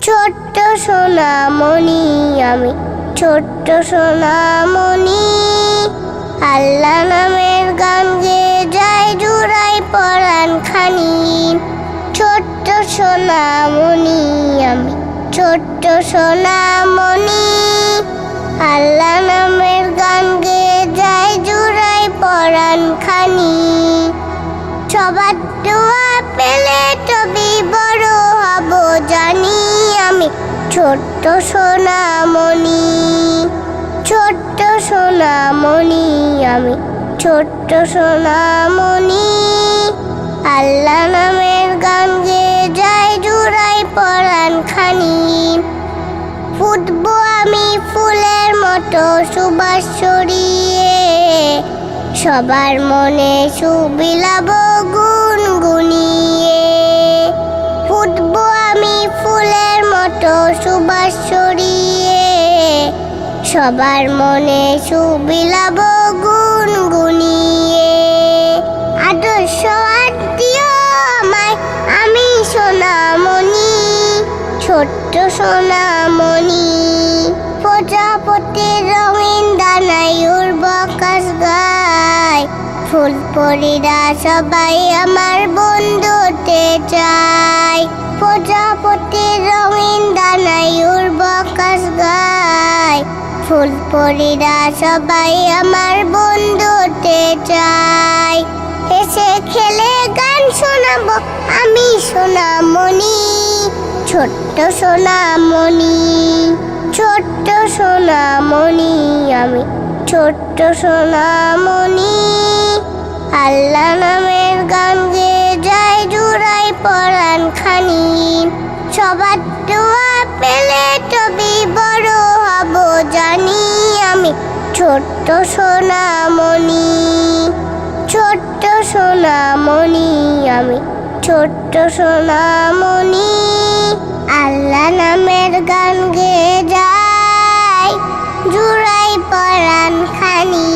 ছোট্ট সোনামণি আমি, ছোট্ট সোনামণি। আল্লাহ নামের গান গেয়ে যায় জুড়াই পরাণ খানি। ছোট্ট সোনামণি আমি, ছোট্ট সোনামণি। আল্লাহ নামের গান গেয়ে যায় জুড়াই পরাণ খানি। সবার দোয়া পেলে তবেই বড় হব জানি আমি, ছোট্ট সোনামণি। ছোট্ট সোনামণি আমি, ছোট্ট সোনামণি। আল্লাহ নামের গান গেয়ে যায় জুড়াই পরাণ খানি। ফুটবো আমি ফুলের মতো সুবাস ছড়িয়ে, সবার মনে সুবিলাব গুনগুনিয়ে। ফুটবো আমি ফুলের মতো সুবাস ছড়িয়ে, সবার মনে সুবিলাব গুনগুনিয়ে। আদর্শ আত্মীয় আমায় আমি সোনামণি, ছোট্ট সোনামণি। প্রজাপতির রঙিন দানায় উড়ব আকাশ গায়, ফুল পরীরা সবাই আমার বন্ধু হতে চায়। প্রজাপতির রঙিন দানায় উড়ব আকাশ গায়, ফুল পরীরা সবাই আমার বন্ধু হতে চায়। হেসে খেলে গান শোনাবো আমি সোনামণি, ছোট্ট সোনামণি। ছোট্ট সোনামণি আমি, ছোট্ট সোনামণি। আল্লাহ নামের গান গেয়ে যায় জুড়াই পরাণ খানি। সবার দোয়া পেলে তবেই বড় হব জানি আমি, ছোট্ট সোনামণি। ছোট্ট সোনামণি আমি, ছোট্ট সোনামণি। আল্লাহ নামের গান গেয়ে যায় জুড়াই পরাণ খানি।